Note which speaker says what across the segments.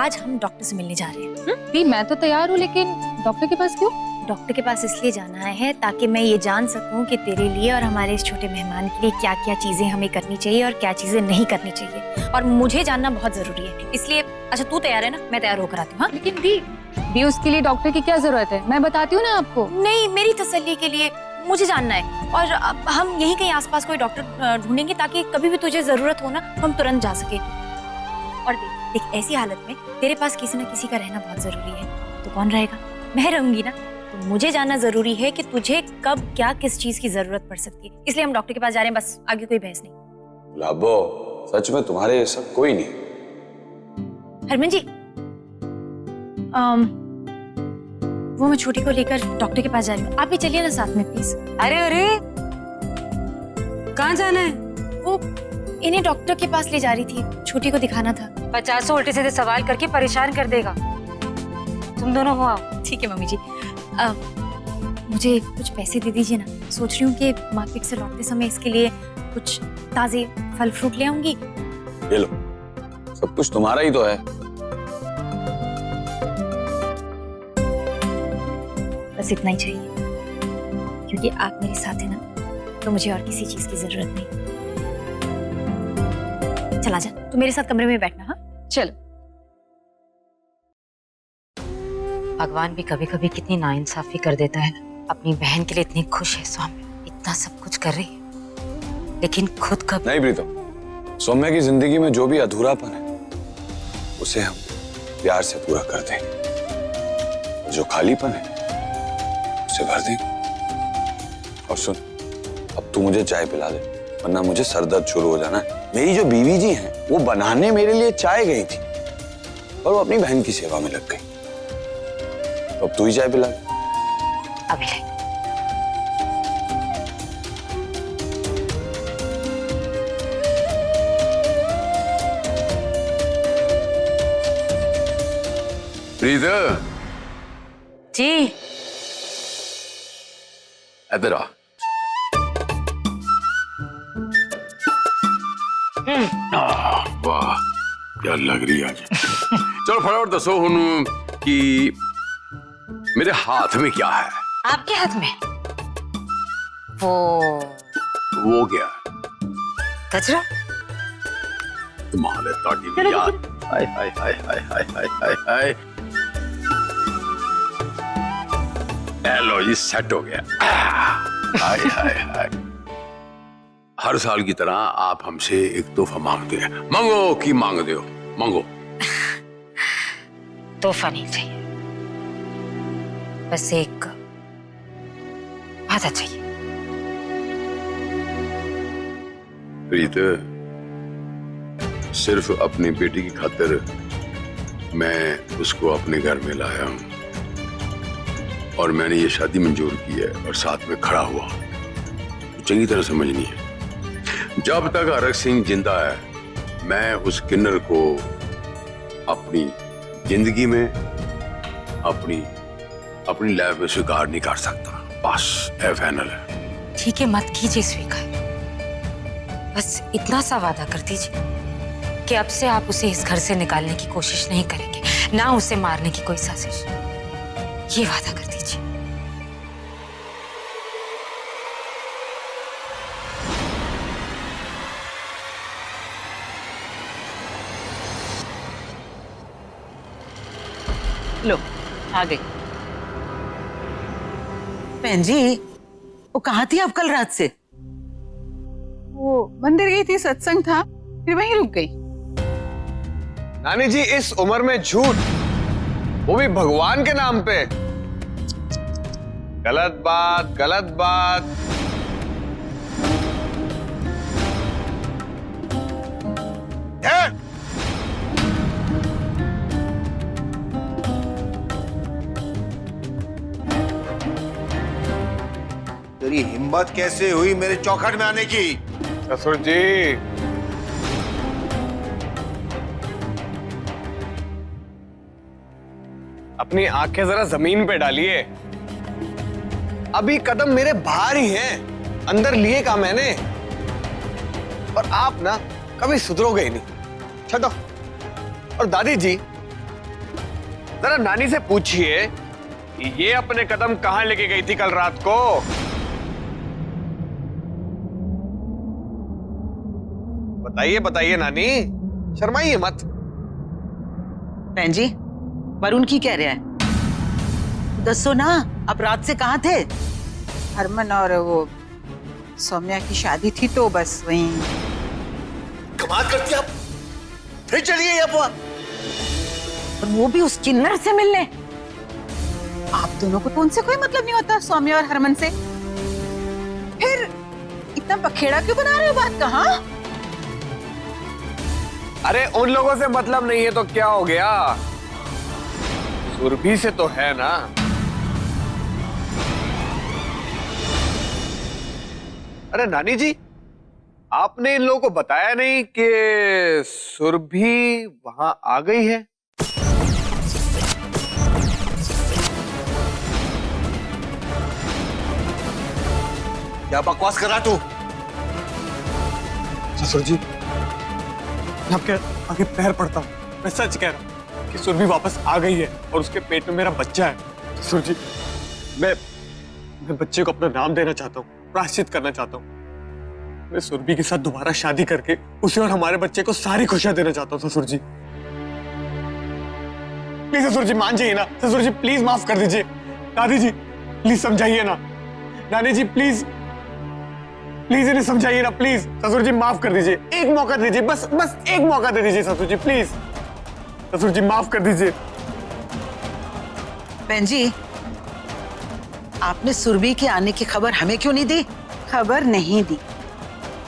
Speaker 1: आज हम डॉक्टर से मिलने जा रहे हैं।
Speaker 2: भी मैं तो तैयार हूँ, लेकिन डॉक्टर के पास क्यों?
Speaker 1: डॉक्टर के पास इसलिए जाना है ताकि मैं ये जान सकूं कि तेरे लिए और हमारे इस छोटे मेहमान के लिए क्या क्या चीजें हमें करनी चाहिए और क्या चीजें नहीं करनी चाहिए, और मुझे जानना बहुत जरूरी है। इसलिए अच्छा तू तैयार है ना? मैं तैयार होकर आती हूँ। हाँ
Speaker 2: लेकिन भी उसके लिए डॉक्टर की क्या जरूरत है? मैं बताती हूँ ना आपको।
Speaker 1: नहीं, मेरी तसल्ली के लिए मुझे जानना है, और अब हम यहीं कहीं आसपास कोई डॉक्टर ढूंढेंगे ताकि कभी भी तुझे जरूरत हो ना हम तुरंत जा सके। और देख ऐसी हालत में तेरे पास किसी न किसी का रहना बहुत जरूरी है। तो कौन रहेगा? मैं रहूंगी ना। तो मुझे जानना जरूरी है कि तुझे कब क्या किस चीज की जरूरत पड़ सकती है, इसलिए हम डॉक्टर के पास जा रहे हैं। बस आगे कोई बहस नहीं।
Speaker 3: गुलाबो, सच में तुम्हारे ये सब कोई नहीं।
Speaker 1: हरमन जी, वो मैं छोटी को लेकर डॉक्टर के पास जा रही हूँ, आप भी चलिए ना साथ में प्लीज।
Speaker 4: अरे अरे, कहाँ जाना है?
Speaker 1: वो इन्हें डॉक्टर के पास ले जा रही थी, छोटी को दिखाना था।
Speaker 4: 50 उल्टे सीधे सवाल करके परेशान कर देगा। तुम दोनों हो आओ।
Speaker 1: ठीक है मम्मी जी, मुझे कुछ पैसे दे दीजिए ना। सोच रही हूँ कि मार्केट से लौटते समय इसके लिए कुछ ताजे फल फ्रूट ले आऊंगी।
Speaker 3: ये लो, सब कुछ तुम्हारा ही तो है।
Speaker 1: बस इतना ही चाहिए, क्योंकि आप मेरे साथ हैं ना, तो मुझे और किसी चीज की जरूरत नहीं। चला जा, तू मेरे साथ कमरे में बैठना। हाँ
Speaker 2: चलो।
Speaker 4: भगवान भी कभी कभी कितनी नाइंसाफी कर देता है। अपनी बहन के लिए इतनी खुश है स्वामी, इतना सब कुछ कर रही है, लेकिन खुद कब
Speaker 3: नहीं प्रीतम, सौम्या की जिंदगी में जो भी अधूरापन है उसे हम प्यार से पूरा कर देंगे, जो खालीपन है उसे भर देंगे। और सुन, अब तू मुझे चाय पिला दे, वरना मुझे सर दर्द शुरू हो जाना है। मेरी जो बीवी जी हैं वो बनाने मेरे लिए चाय गई थी, पर वो अपनी बहन की सेवा में लग गई। तो अब तू ही चाय पिला दे।
Speaker 4: अभी ले।
Speaker 5: प्रीता
Speaker 4: जी
Speaker 5: इधर आ। वाह क्या लग रही है आज। चलो फटाफट दसो हुन कि मेरे हाथ में क्या है?
Speaker 4: आपके हाथ में
Speaker 5: वो क्या है?
Speaker 4: कचरा।
Speaker 5: तुम्हारे ताटी में यार। हाय हाय हाय हाय हाय हाय हाय हाय। लो जी सेट हो गया। हाय हाय हाय। हर साल की तरह आप हमसे एक तोहफा मांगते हैं, मांगो की मांग दो, मांगो।
Speaker 4: तोहफा नहीं चाहिए, बस एक वादा चाहिए।
Speaker 5: प्रीत, सिर्फ अपनी बेटी की खातिर मैं उसको अपने घर में लाया हूं, और मैंने ये शादी मंजूर की है और साथ में खड़ा हुआ। तो चंगी तरह समझनी है, जब तक अरग सिंह जिंदा है मैं उस किन्नर को अपनी जिंदगी में अपनी लाइफ में स्वीकार नहीं कर सकता। बस ये फाइनल है।
Speaker 4: ठीक है, मत कीजिए स्वीकार, बस इतना सा वादा कर दीजिए कि अब से आप उसे इस घर से निकालने की कोशिश नहीं करेंगे, ना उसे मारने की कोई साजिश। ये वादा कर दीजिए।
Speaker 6: लो आ गई। बहन जी, वो कहाँ थी आप कल रात से?
Speaker 7: वो मंदिर गई थी, सत्संग था, फिर वहीं रुक गई।
Speaker 8: नानी जी, इस उम्र में झूठ, वो भी भगवान के नाम पे, गलत बात गलत बात।
Speaker 9: तेरी हिम्मत कैसे हुई मेरे चौखट में आने की?
Speaker 8: ससुर जी, अपनी आंखें जरा जमीन पे डालिए। अभी कदम मेरे बाहर ही हैं, अंदर लिए का मैंने, और आप ना कभी सुधरोगे ही नहीं। छठो। और दादी जी, जरा नानी से पूछिए कि ये अपने कदम कहां लेके गई थी कल रात को। बताइए बताइए नानी, शर्माइए मत।
Speaker 6: बहन जी, वरुण की कह रहा है, दसो ना, आप रात से कहाँ थे?
Speaker 7: हरमन और वो सौम्या की शादी थी तो बस वहीं।
Speaker 9: कमाल करती आप, फिर चली गई आप वहां।
Speaker 6: और वो भी उस किन्नर से मिलने।
Speaker 7: आप दोनों को तो उनसे कोई मतलब नहीं होता, सौम्या और हरमन से। फिर इतना बखेड़ा क्यों बना रहे हो बात का? हाँ,
Speaker 8: अरे उन लोगों से मतलब नहीं है तो क्या हो गया, सुरभि से तो है ना। अरे नानी जी, आपने इन लोगों को बताया नहीं कि सुरभि वहां आ गई है?
Speaker 9: क्या बकवास कर रहा तू?
Speaker 8: ससुर जी, मैं आपके आगे पैर पड़ता हूँ, मैं सच कह रहा हूँ कि सुरभि वापस आ गई है और उसके पेट में मेरा बच्चा है। ससुर जी, मैं बच्चे को अपना नाम देना चाहता हूँ, प्रायश्चित करना चाहता हूँ। मैं सुरभि के साथ दोबारा शादी करके उसे और हमारे बच्चे को सारी खुशियां देना चाहता हूँ। ससुर जी प्लीज, ससुर जी मान जाइए ना। ससुर जी प्लीज माफ कर दीजिए। दादी जी प्लीज समझाइए ना। नानी जी प्लीज प्लीज इन्हें समझाइए ना प्लीज। ससुर जी माफ कर दीजिए, एक मौका दीजिए, बस बस एक मौका दे दीजिए ससुर जी प्लीज। ससुर जी माफ कर दीजिए।
Speaker 6: बहन जी, आपने सुरभि के आने की खबर हमें क्यों नहीं दी?
Speaker 7: खबर नहीं दी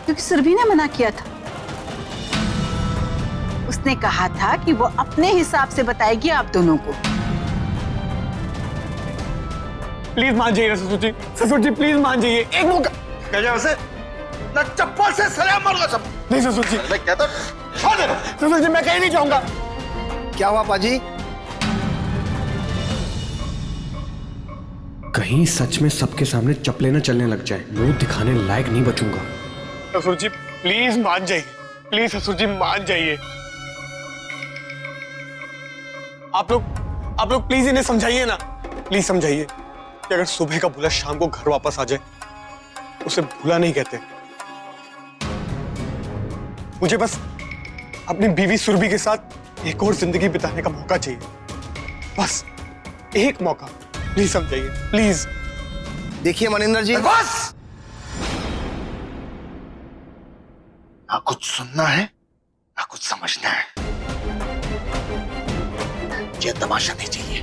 Speaker 7: क्योंकि सुरभि ने मना किया था। उसने कहा था कि वो अपने हिसाब से बताएगी आप दोनों को।
Speaker 8: प्लीज मान जाइए ससुर जी, ससुर जी प्लीज मान जाइए, एक मौका।
Speaker 9: कह जाए उसे ना, चप्पल से सलाम मारूंगा सब।
Speaker 8: नहीं ससुर जी,
Speaker 9: मैं कहता छोड़ दे।
Speaker 8: ससुर जी मैं कहीं नहीं जाऊंगा।
Speaker 10: क्या हुआ पाजी?
Speaker 11: कहीं सच में सबके सामने चपले न चलने लग जाए, मुंह दिखाने लायक नहीं बचूंगा।
Speaker 8: ससुर जी प्लीज मान जाइए, प्लीज ससुर जी मान जाइए। आप लोग प्लीज इन्हें समझाइए ना, प्लीज समझाइए कि अगर सुबह का भूला शाम को घर वापस आ जाए, उसे भूला नहीं कहते। मुझे बस अपनी बीवी सुरभि के साथ एक और जिंदगी बिताने का मौका चाहिए, बस एक मौका। प्लीज समझाइए, प्लीज।
Speaker 10: देखिए मनिंदर जी,
Speaker 9: बस, ना कुछ सुनना है ना कुछ समझना है। ये तमाशा नहीं चाहिए।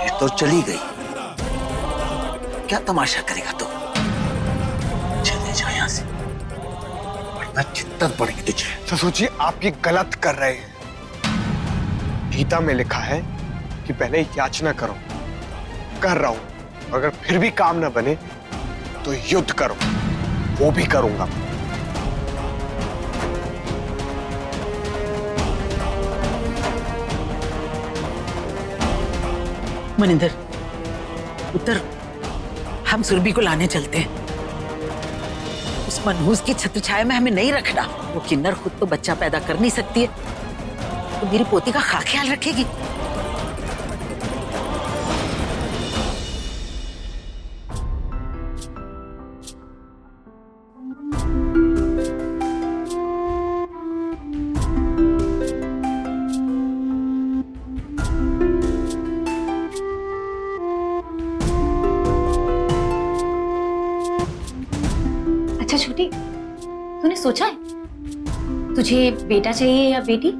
Speaker 9: ये तो चली गई, क्या तमाशा करेगा तू? चले जाओ यहां से, वरना चित्तत पड़ेगी तुझे।
Speaker 8: ससुर जी आप ये गलत कर रहे हैं। गीता में लिखा है कि पहले याचना करो, कर रहा हूं, अगर फिर भी काम ना बने तो युद्ध करो, वो भी करूंगा।
Speaker 6: मनिंदर, उत्तर, हम सुरभि को लाने चलते हैं। उस मनहूस की छत्रछाया में हमें नहीं रखना। वो किन्नर खुद तो बच्चा पैदा कर नहीं सकती है, तो मेरी पोती का खा ख्याल रखेगी।
Speaker 1: अच्छा छोटी, तूने सोचा है तुझे बेटा चाहिए या बेटी?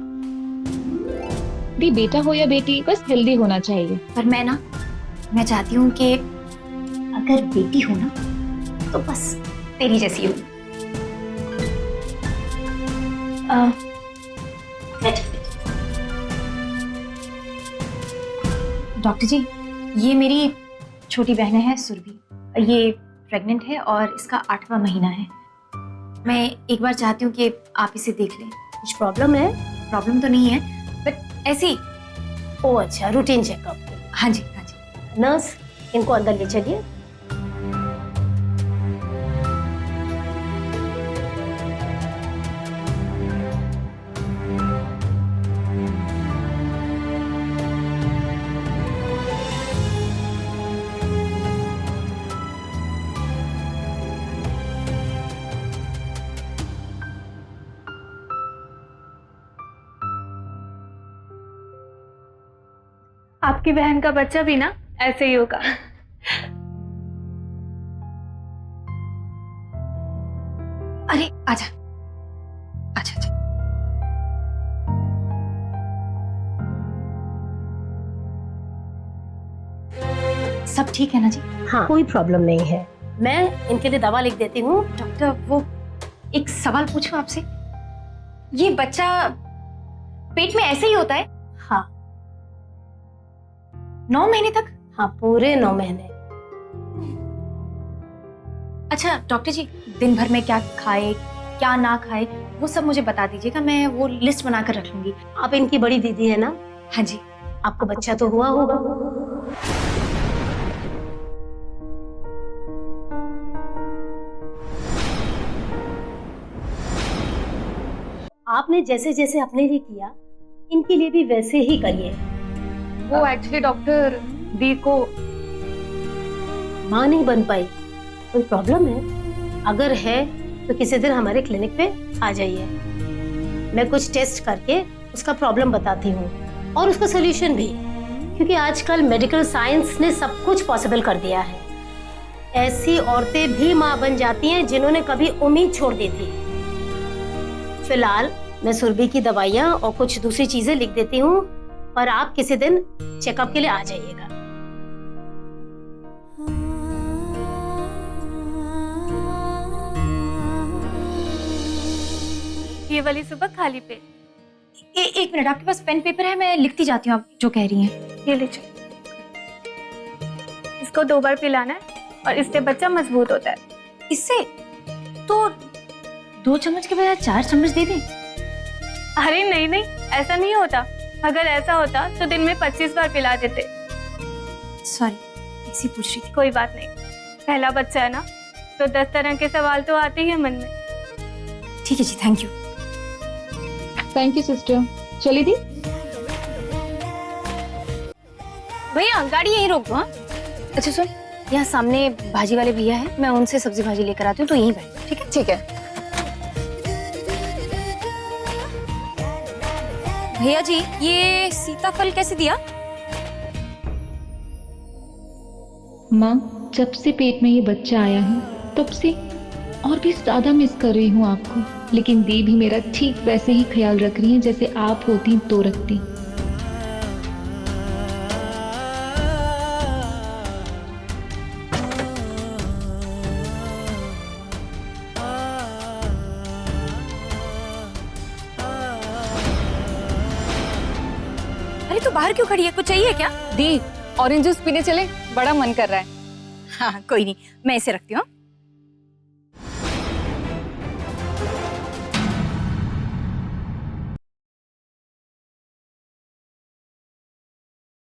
Speaker 2: भी बेटा हो या बेटी, बस हेल्दी होना चाहिए।
Speaker 1: पर मैं चाहती हूँ कि अगर बेटी हो ना तो बस तेरी जैसी हो। डॉक्टर जी, ये मेरी छोटी बहन है सुरभि, ये प्रेग्नेंट है और इसका 8वां महीना है। मैं एक बार चाहती हूँ कि आप इसे देख लें। कुछ प्रॉब्लम है? प्रॉब्लम तो नहीं है, बट ऐसी।
Speaker 12: ओह अच्छा, रूटीन चेकअप।
Speaker 1: हाँ जी हाँ जी।
Speaker 12: नर्स, इनको अंदर ले चलिए।
Speaker 13: आपकी बहन का बच्चा भी ना ऐसे ही होगा।
Speaker 1: अरे आजा आजा आजा। सब ठीक है ना जी?
Speaker 12: हाँ, कोई प्रॉब्लम नहीं है। मैं इनके लिए दवा लिख देती हूँ।
Speaker 1: डॉक्टर वो एक सवाल पूछूं आपसे, ये बच्चा पेट में ऐसे ही होता है?
Speaker 12: हाँ
Speaker 1: 9 महीने तक?
Speaker 12: हाँ, पूरे 9 महीने।
Speaker 1: अच्छा डॉक्टर जी, दिन भर में क्या खाए क्या ना खाए वो सब मुझे बता दीजिएगा, मैं वो लिस्ट बनाकर रख लूंगी।
Speaker 12: आप इनकी बड़ी दीदी है ना?
Speaker 1: हाँ जी।
Speaker 12: आपको बच्चा तो हुआ होगा। आपने जैसे जैसे अपने लिए किया, इनके लिए भी वैसे ही करिए।
Speaker 13: वो एक्चुअली डॉक्टर दी को
Speaker 12: माँ नहीं बन पाई, कोई प्रॉब्लम है? अगर है तो किसी दिन हमारे क्लिनिक पे आ जाइए। मैं कुछ टेस्ट करके उसका प्रॉब्लम बताती हूँ और उसका सोल्यूशन भी, क्योंकि आजकल मेडिकल साइंस ने सब कुछ पॉसिबल कर दिया है। ऐसी औरतें भी माँ बन जाती हैं जिन्होंने कभी उम्मीद छोड़ दी थी। फिलहाल मैं सुरभि की दवाइयाँ और कुछ दूसरी चीजें लिख देती हूँ और आप किसी दिन चेकअप के लिए आ जाइएगा।
Speaker 13: ये वाली सुबह खाली पेट।
Speaker 1: एक मिनट, आपके पास पेन पेपर है? मैं लिखती जाती हूँ आप जो कह रही हैं।
Speaker 13: ये लीजिए, इसको 2 बार पिलाना है और इससे बच्चा मजबूत होता है।
Speaker 1: इससे तो 2 चम्मच के बजाय 4 चम्मच दे दें?
Speaker 13: अरे नहीं नहीं, ऐसा नहीं होता। अगर ऐसा होता तो दिन में 25 बार पिला देते।
Speaker 1: सॉरी, ऐसी पूछ रही थी।
Speaker 13: कोई बात नहीं, पहला बच्चा है ना, तो 10 तरह के सवाल तो आते ही हैं मन में।
Speaker 1: ठीक है जी, thank you.
Speaker 2: Thank you sister. चली दी?
Speaker 1: भैया गाड़ी यहीं रोक दो। हाँ अच्छा सुन, यहाँ सामने भाजी वाले भैया हैं, मैं उनसे सब्जी भाजी लेकर आती हूँ, तो यहीं बैठ। ठीक है? ठीक है भैया जी, ये सीताफल कैसे दिया?
Speaker 2: माँ, जब से पेट में ये बच्चा आया है तब से और भी ज्यादा मिस कर रही हूँ आपको, लेकिन दी भी मेरा ठीक वैसे ही ख्याल रख रही है जैसे आप होती तो रखती।
Speaker 1: अरे तो बाहर क्यों खड़ी है, कुछ चाहिए क्या?
Speaker 13: दी, ऑरेंज जूस पीने चले, बड़ा मन कर रहा है।
Speaker 1: हाँ कोई नहीं, मैं इसे रखती हूँ।